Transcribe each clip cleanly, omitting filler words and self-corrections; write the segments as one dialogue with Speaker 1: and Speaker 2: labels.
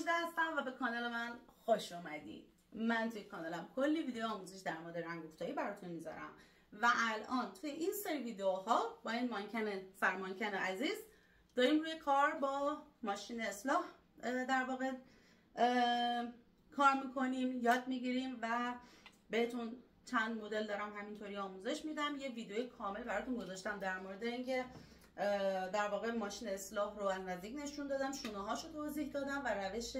Speaker 1: ماجده هستم و به کانال من خوش اومدید. من توی کانالم کلی ویدیو آموزش در مورد رنگ افتایی براتون میذارم و الان توی این سری ویدیوها با این سرمانکن عزیز داریم روی کار با ماشین اصلاح در واقع کار میکنیم، یاد میگیریم و بهتون چند مدل دارم همینطوری آموزش میدم. یه ویدیو کامل براتون گذاشتم در مورد اینکه در واقع ماشین اصلاح رو از نزدیک نشون دادم، شونه هاشو توضیح دادم و روش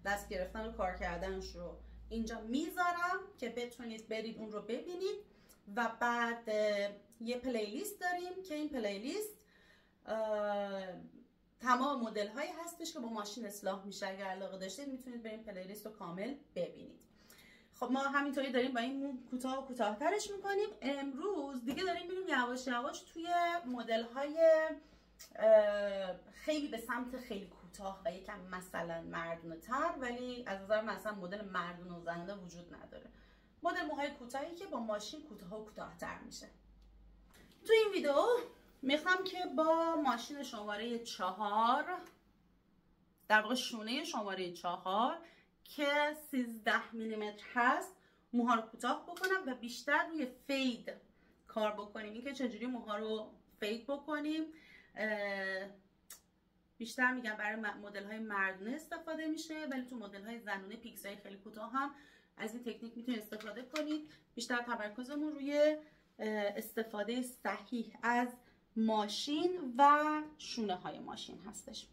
Speaker 1: دست گرفتن و کار کردنش رو اینجا میذارم که بتونید برید اون رو ببینید. و بعد یه پلیلیست داریم که این پلیلیست تمام مدل هایی هستش که با ماشین اصلاح میشه. اگر علاقه داشتید میتونید برید پلیلیست رو کامل ببینید. خب ما همینطوری داریم با این کوتاه و کوتاه‌ترش میکنیم. امروز دیگه داریم میریم یواش یواش توی مدل های خیلی به سمت خیلی کوتاه و یکم مثلا مردونه تر، ولی از نظر من اصلا مدل مردونه و زنده وجود نداره. مدل موهای کوتاهی که با ماشین کوتاه و کوتاه‌تر میشه. تو این ویدیو میخوام که با ماشین شماره 4 در واقع شونه شماره 4 که 13 میلیمتر هست موها رو کوتاه بکنم و بیشتر روی فید کار بکنیم. این که چجوری موها رو فید بکنیم بیشتر میگم برای مدل های مردونه استفاده میشه، ولی تو مدل های زنونه پیکس های خیلی کوتاه هم از این تکنیک میتونید استفاده کنید. بیشتر تمرکزمون روی استفاده صحیح از ماشین و شونه های ماشین هستش.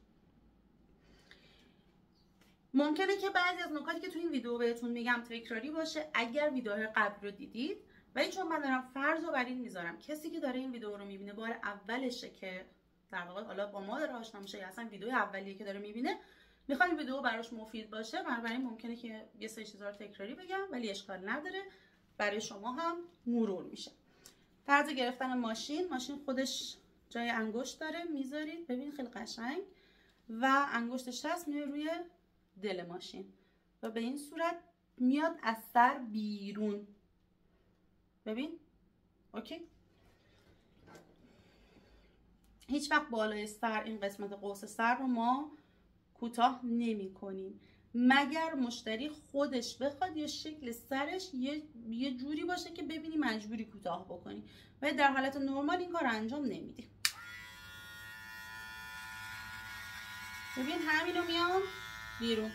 Speaker 1: ممکنه که بعضی از نکاتی که تو این ویدیو بهتون میگم تکراری باشه اگر ویدیوهای قبل رو دیدید، ولی چون من دارم فرض رو بر این میذارم کسی که داره این ویدیو رو میبینه بار اولشه که در واقع حالا با ما داره آشنا میشه یا اصلا ویدیو اولیه که داره میبینه، میخوام این ویدیو براش مفید باشه، بنابراین ممکنه که یه سری چیزا رو تکراری بگم ولی اشکال نداره، برای شما هم مرور میشه. طرز گرفتن ماشین خودش جای انگشت داره، میذارید ببین خیلی قشنگ و انگشتش هست میره روی دل ماشین و به این صورت میاد از سر بیرون. ببین اوکی. هیچ وقت بالای سر این قسمت قوس سر رو ما کوتاه نمی کنیم مگر مشتری خودش بخواد یا شکل سرش یه جوری باشه که ببینی مجبوری کوتاه بکنی، ولی در حالت نرمال این کار انجام نمیدی. ببین همینو میام بیرون.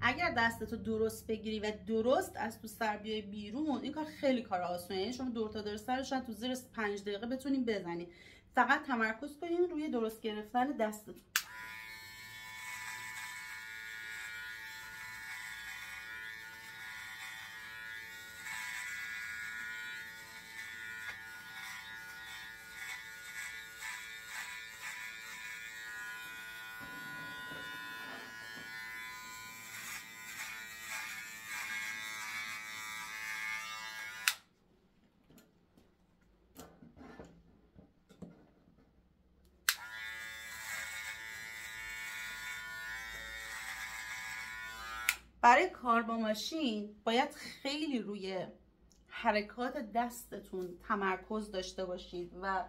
Speaker 1: اگر دستتو درست بگیری و درست از تو سر بیای بیرون، این کار خیلی کار آسونه. یعنی شما دور تا دور سرش شاید تو زیر 5 دقیقه بتونین بزنید. فقط تمرکز کنین روی درست گرفتن دستتون. برای کار با ماشین باید خیلی روی حرکات دستتون تمرکز داشته باشید و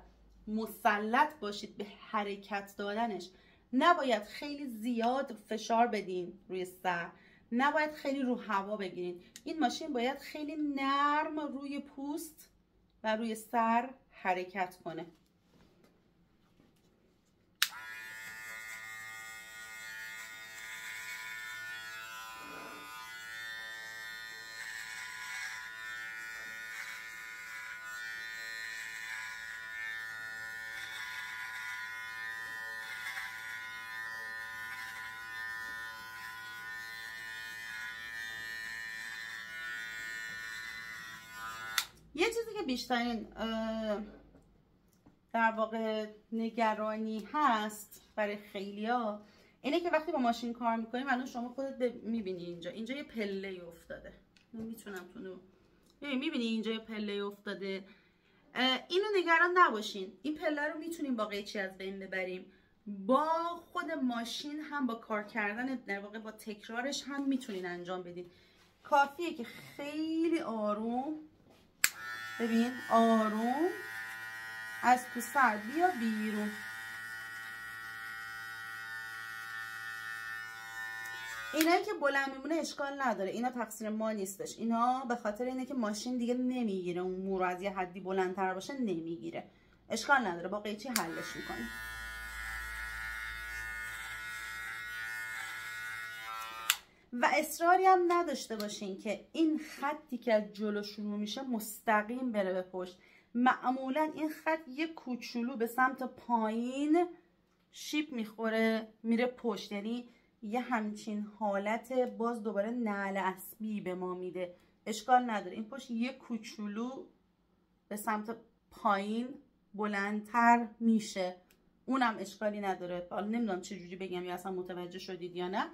Speaker 1: مسلط باشید به حرکت دادنش. نباید خیلی زیاد فشار بدین روی سر، نباید خیلی رو هوا بگیرین. این ماشین باید خیلی نرم روی پوست و روی سر حرکت کنه. یه چیزی که بیشترین در واقع نگرانی هست برای خیلیا اینه که وقتی با ماشین کار میکنیم، الان شما خودت میبینی اینجا یه پله افتاده، میتونم تونو میبینی اینجا یه پله افتاده. اینو نگران نباشین، این پله رو میتونیم با قیچی از بین ببریم. با خود ماشین هم با کار کردن در واقع با تکرارش هم میتونین انجام بدین. کافیه که خیلی آروم ببین آروم از تو سر بیا بیرون. اینایی که بلند میمونه اشکال نداره، اینا تقصیر ما نیستش، اینا به خاطر اینه که ماشین دیگه نمیگیره، اون مو رو از یه حدی بلندتر باشه نمیگیره، اشکال نداره، با قیچی حلش میکنیم. و اصراری هم نداشته باشین که این خطی که از جلو شروع میشه مستقیم بره به پشت. معمولا این خط یه کوچولو به سمت پایین شیب میخوره میره پشت، یعنی یه همچین حالت باز دوباره نعل اسبی به ما میده. اشکال نداره این پشت یه کوچولو به سمت پایین بلندتر میشه، اونم اشکالی نداره. حالا نمیدونم چه جوری بگم یا اصلا متوجه شدید یا نه.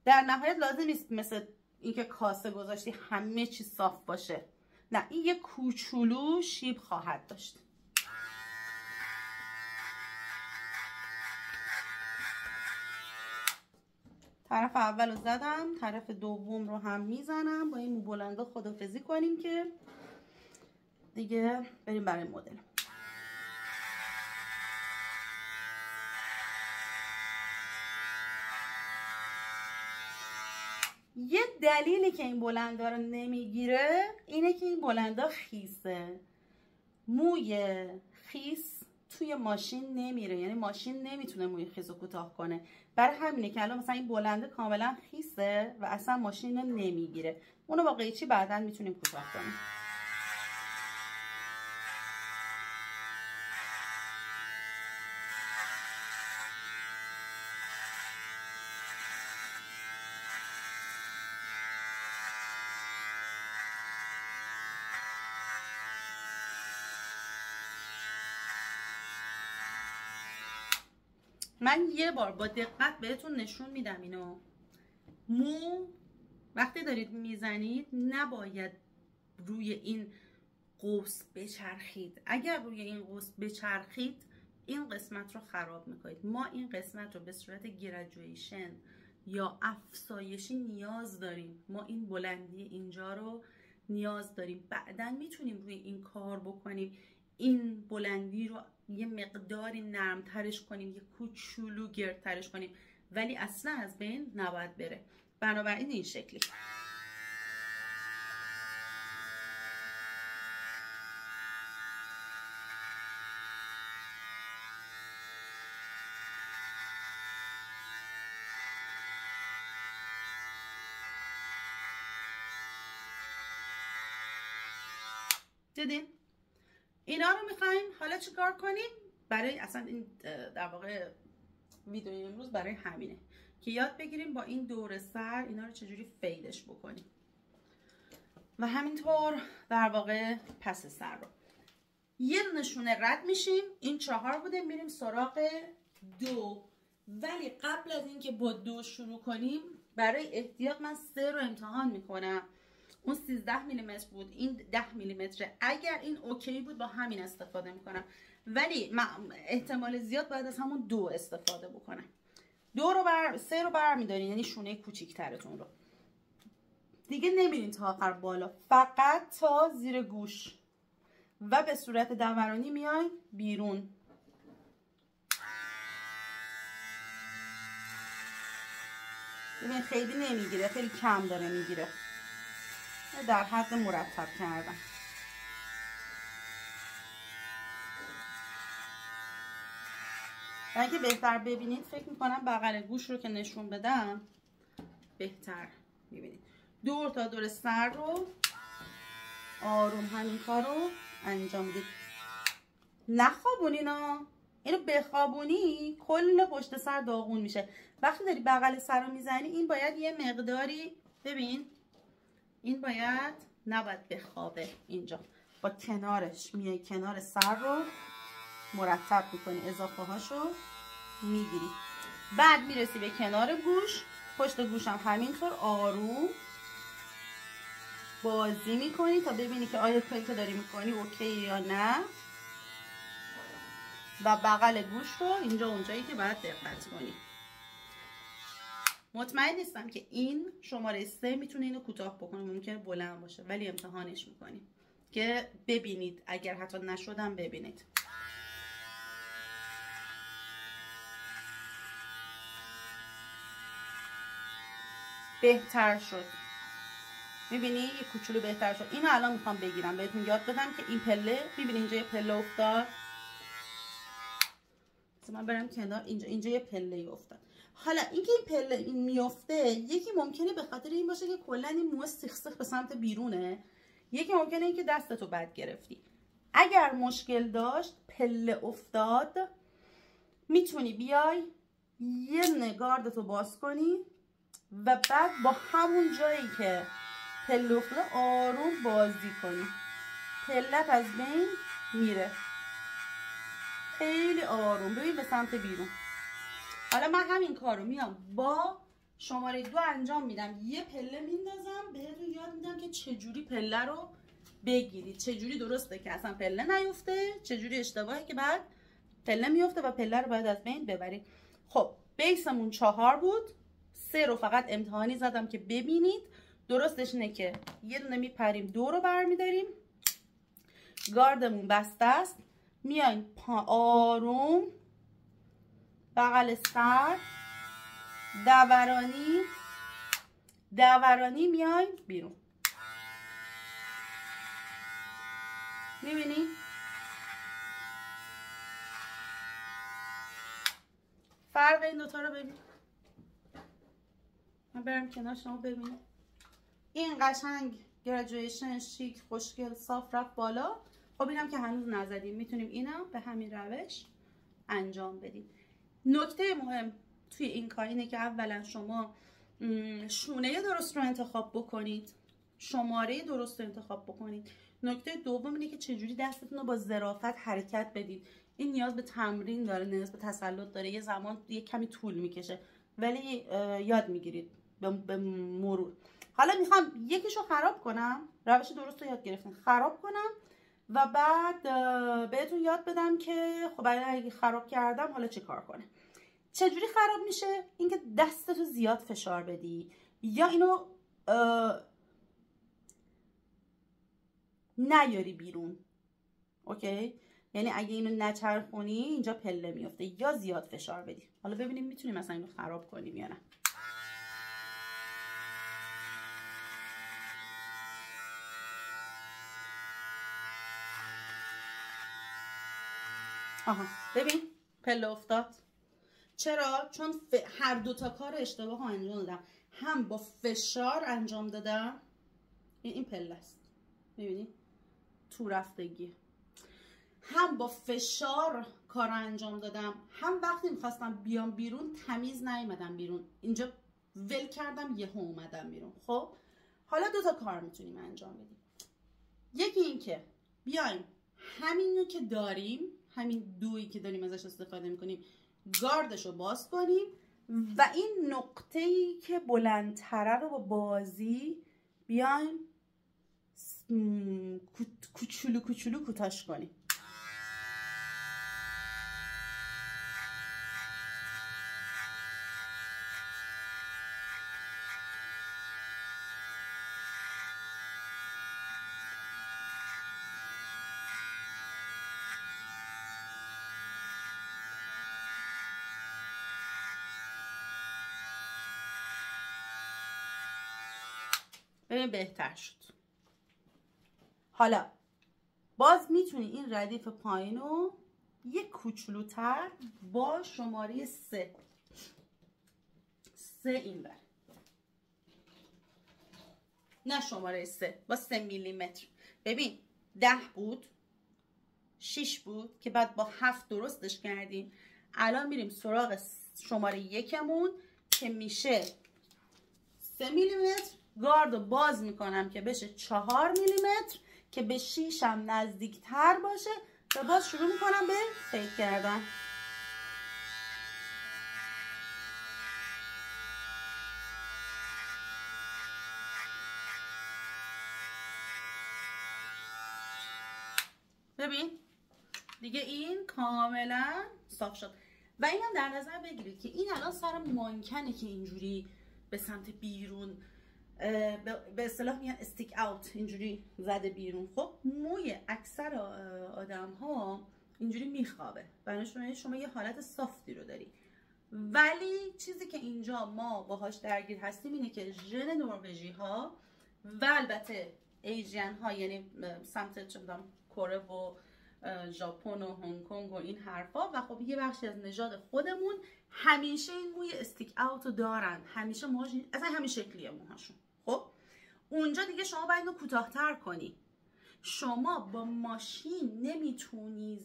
Speaker 1: در نهایت لازم نیست مثل اینکه کاسه گذاشتی همه چی صاف باشه، نه، این یه کوچولو شیب خواهد داشت. طرف اول رو زدم، طرف دوم رو هم میزنم. با این مو بلندا خدافظی کنیم که دیگه بریم برای مدل. یه دلیلی که این بلندا رو نمیگیره اینه که این بلندا خیسه. موی خیس توی ماشین نمیره، یعنی ماشین نمیتونه موی خیس رو کوتاه کنه. برای همینه که الان مثلا این بلنده کاملا خیسه و اصلا ماشین رو نمیگیره. اونو با قیچی بعداً میتونیم کوتاه کنیم. من یه بار با دقت بهتون نشون میدم اینو. مو وقتی دارید میزنید نباید روی این قوس بچرخید. اگر روی این قوس بچرخید این قسمت رو خراب میکنید. ما این قسمت رو به صورت گریجویشن یا افزایشی نیاز داریم. ما این بلندی اینجا رو نیاز داریم. بعداً میتونیم روی این کار بکنیم، این بلندی رو یه مقداری نرمترش کنیم، یه کوچولو گردترش کنیم، ولی اصلا از بین نباید بره. بنابراین این شکلی. دیدین؟ اینا رو میخوایم حالا چیکار کنیم؟ برای اصلا این در واقع ویدیو امروز برای همینه که یاد بگیریم با این دور سر اینا رو چجوری فیدش بکنیم و همینطور در واقع پس سر رو یه نشونه رد میشیم. این 4 بوده، میریم سراغ 2. ولی قبل از اینکه با 2 شروع کنیم برای احتیاط من 3 رو امتحان میکنم. اون 13 میلیمتر بود، این 10 میلیمتره. اگر این اوکی بود با همین استفاده میکنم، ولی احتمال زیاد باید از همون 2 استفاده بکنم. 3 رو برمیدارین، یعنی شونه کوچیکترتون رو دیگه نمیرین تا آخر بالا، فقط تا زیر گوش و به صورت دورانی میای بیرون. ببین خیلی نمیگیره، خیلی کم داره میگیره، در حد مرتب کردم. و اگه بهتر ببینید فکر میکنم بغل گوش رو که نشون بدم بهتر میبینید. دور تا دور سر رو آروم همین کار رو انجام بدید. نخوابونین ها، اینو بخوابونی کل پشت سر داغون میشه. وقتی داری بغل سر رو میزنی این باید یه مقداری، ببین این باید نباید بخوابه. اینجا با کنارش میای کنار سر رو مرتب میکنی، اضافه هاشو میگیری، بعد میرسی به کنار گوش، پشت گوش هم همینطور آروم بازی میکنی تا ببینی که آیا کاری که داری میکنی اوکی یا نه. و بغل گوش رو اینجا اونجایی که باید دقت کنی. مطمئن نیستم که این شماره 3 میتونه اینو کوتاه بکنه، ممکنه بلند باشه ولی امتحانش میکنیم. که ببینید، اگر حتی نشدم ببینید. بهتر شد، میبینی یه کوچولو بهتر شد. اینو الان میخوام بگیرم بهتون یاد بدم که این پله، میبینی اینجا یه پله افتاد، من برم کنار، اینجا یه پله افتاد. حالا اینکه این پله این میفته، یکی ممکنه به خاطر این باشه که کلا این موه سیخ سیخ به سمت بیرونه، یکی ممکنه این که دستتو بد گرفتی. اگر مشکل داشت پله افتاد، میتونی بیای یه نگاردتو باز کنی و بعد با همون جایی که پله افتاده آروم بازی کنی، پلت از بین میره، خیلی آروم. ببین به سمت بیرون. حالا من همین کارو میام با شماره 2 انجام میدم، یه پله میندازم، بهتون یاد میدم که چجوری پله رو بگیرید، چجوری درسته که اصلا پله نیفته، چجوری اشتباهه که بعد پله میفته و پله رو باید از بین ببرید. خب بیسمون 4 بود، 3 رو فقط امتحانی زدم که ببینید. درستش اینه که یه دونه میپریم، 2 رو برمیداریم، گاردمون بسته است، میایم آروم بغل سر دورانی میایم بیرون. میبینی؟ فرق این دوتا رو ببین. من برم کنار شما ببینید. این قشنگ گریجویشن شیک خوشگل صاف رفت بالا. خب اینم که هنوز نزدیم، میتونیم اینم به همین روش انجام بدیم. نکته مهم توی این کار اینه که اولا شما شونه درست رو انتخاب بکنید، شماره درست رو انتخاب بکنید. نکته دوم اینه که چجوری دستتون رو با ظرافت حرکت بدید. این نیاز به تمرین داره، نیاز به تسلط داره، یه زمان یه کمی طول میکشه ولی یاد میگیرید به مرور. حالا میخوام یکیشو خراب کنم، روش درست رو یاد گرفتم، خراب کنم و بعد بهتون یاد بدم که خب اگه خراب کردم حالا چه کار کنم. چجوری خراب میشه؟ اینکه دستتو زیاد فشار بدی یا اینو نیاری بیرون. اوکی؟ یعنی اگه اینو نچرخونی اینجا پله میفته، یا زیاد فشار بدی. حالا ببینیم میتونیم مثلا اینو خراب کنیم یا نه. آها ببین پله افتاد. چرا؟ چون هر دوتا کار اشتباه انجام دادم. هم با فشار انجام دادم، این پله است، میبینی تو رفتگی، هم با فشار کار انجام دادم، هم وقتی میخواستم بیام بیرون تمیز نیومدم بیرون، اینجا ول کردم یهو اومدم بیرون. خب حالا دوتا کار میتونیم انجام بدیم. یکی این که بیایم همینو که داریم، همین دویی که داریم ازش استفاده میکنیم، گاردش رو باز کنیم و این نقطه‌ای که بلندتره رو با بازی بیایم کوچولو کوچولو کوتاش کنیم. ببین بهتر شد. حالا باز میتونی این ردیف پایین رو یک کوچولوتر با شماره 3 این بر، نه شماره 3، با 3 میلیمتر. ببین 10 بود، 6 بود که بعد با 7 درستش کردیم. الان میریم سراغ شماره 1مون که میشه 3 میلیمتر. گارد رو باز میکنم که بشه 4 میلیمتر که به 6 هم نزدیکتر باشه و باز شروع میکنم به فیک کردن. ببین دیگه این کاملا صاف شد. و اینم در نظر بگیرید که این الان سر مانکنه که اینجوری به سمت بیرون به اصطلاح میگن استیک اوت، اینجوری زده بیرون. خب موی اکثر آدم ها اینجوری میخوابه، بنابراین شما یه حالت سافتی رو داری. ولی چیزی که اینجا ما باهاش درگیر هستیم اینه که ژن نروژی ها و البته ایژین ها، یعنی سمت چه می‌دونم کره و ژاپن و هنگ کنگ و این حرفا، و خب یه بخشی از نژاد خودمون همیشه این موی استیک اوت رو دارن، همیشه موهاش اصلا همین شکلیه موهاشون. خب اونجا دیگه شما باید اینو کوتاه‌تر کنی. شما با ماشین نمیتونی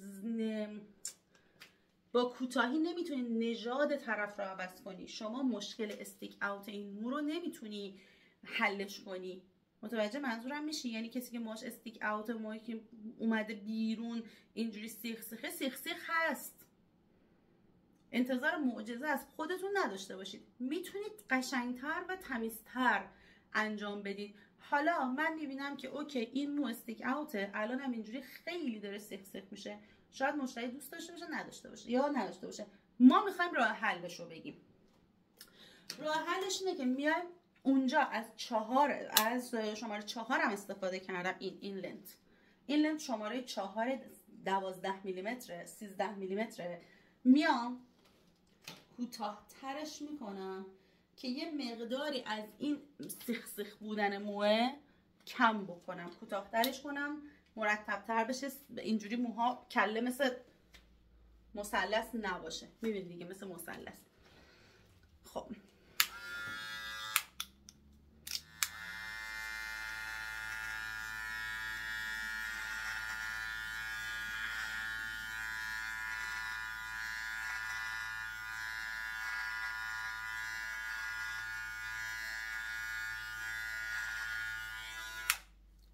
Speaker 1: با کوتاهی نمیتونی نژاد طرف رو عوض کنی. شما مشکل استیک اوت این مو رو نمیتونی حلش کنی. متوجه منظورم میشی؟ یعنی کسی که موهاش استیک اوت، موهایی که اومده بیرون اینجوری سیخ سیخ هست، انتظار معجزه از خودتون نداشته باشید. میتونید قشنگتر و تمیزتر انجام بدید. حالا من میبینم که اوکی این مو استیک اوته، الان هم اینجوری خیلی داره سیخ میشه. شاید مشتری دوست داشته باشه، نداشته باشه، یا نداشته باشه. ما میخوایم راه حلش رو بگیم. راه حلش اینه که میایم اونجا از شماره 4 هم استفاده کردم. این لنت شماره 4 12 میلیمتره، 13 میلیمتره. میام کوتاه‌ترش میکنم که یه مقداری از این سیخ بودن موه کم بکنم، کوتاه‌ترش کنم، مرتب‌تر بشه، اینجوری موها کله مثل مثلث نباشه. میبینید دیگه مثل مثلث. خب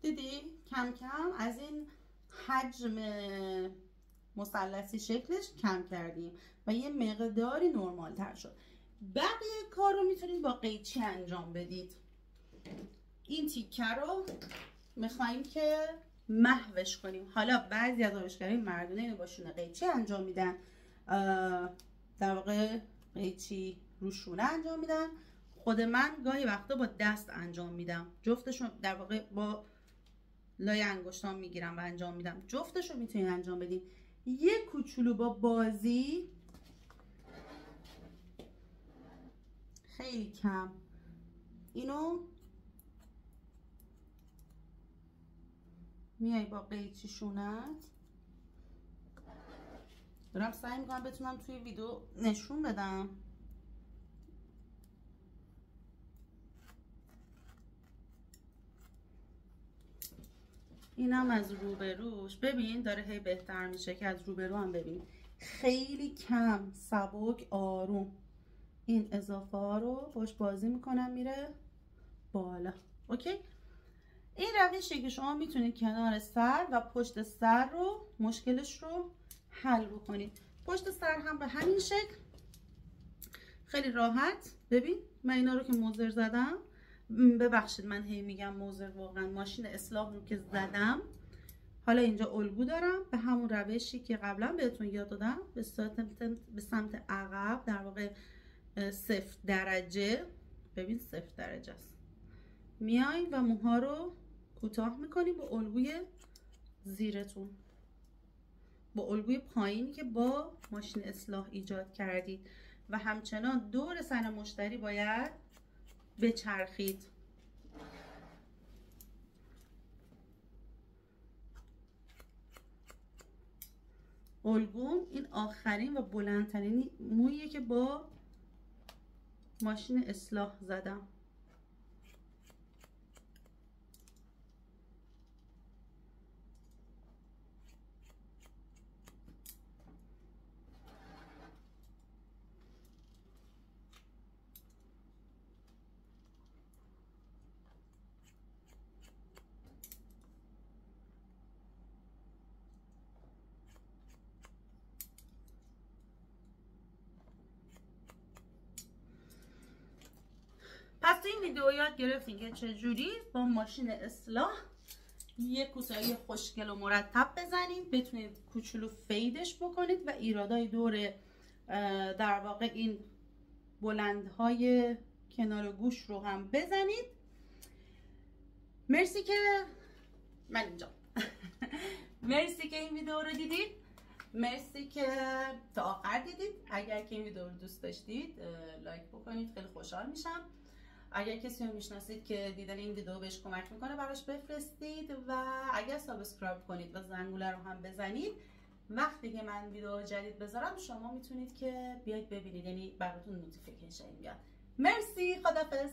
Speaker 1: دیدی کم کم از این حجم مثلثی شکلش کم کردیم و یه مقداری نرمال تر شد. بقیه کار رو میتونید با قیچی انجام بدید. این تیکه رو میخوایم که محوش کنیم. حالا بعضی از آرایشگرای مردونه اینو با شونه قیچی انجام میدن، در واقع قیچی رو شونه انجام میدن. خود من گاهی وقتا با دست انجام میدم، جفتشون در واقع با لای انگشتام میگیرم و انجام میدم. جفتشو میتونید انجام بدین. یه کوچولو با بازی، خیلی کم، اینو میای با قیچی شونت. دارم سعی میکنم بتونم توی ویدیو نشون بدم. اینم از روبروش، ببین داره هی بهتر میشه که از روبرو هم ببین. خیلی کم، سبک، آروم این اضافه ها رو باش بازی میکنم میره بالا. اوکی، این روشی که شما میتونید کنار سر و پشت سر رو مشکلش رو حل بکنید. پشت سر هم به همین شکل خیلی راحت. ببین من اینا رو که موزر زدم، ببخشید من هی میگم موزر، واقعا ماشین اصلاح رو که زدم. حالا اینجا الگو دارم به همون روشی که قبلا بهتون یاد دادم، به سمت عقب، در واقع 0 درجه. ببین 0 درجه است. میایین و موها رو کوتاه میکنیم با الگوی زیرتون، با الگوی پایینی که با ماشین اصلاح ایجاد کردید، و همچنان دور سر مشتری باید بچرخید. الگوم این آخرین و بلندترین موییه که با ماشین اصلاح زدم. پس تو این ویدیو یاد گرفتین که چجوری با ماشین اصلاح یه کوسایی خوشگل و مرتب بزنید، بتونید کوچولو فیدش بکنید و ایرادای دور در واقع این بلندهای کنار گوش رو هم بزنید مرسی که من اینجا مرسی که این ویدیو رو دیدید، مرسی که تا آخر دیدید. اگر که این ویدیو رو دوست داشتید لایک بکنید، خیلی خوشحال میشم. اگر کسی رو میشناسید که دیدن این ویدیو بهش کمک میکنه براش بفرستید و اگر سابسکرایب کنید و زنگوله رو هم بزنید، وقتی که من ویدیو جدید بذارم شما میتونید که بیاید ببینید، یعنی براتون نوتیفیکیشن بیاد. مرسی، خدافظ.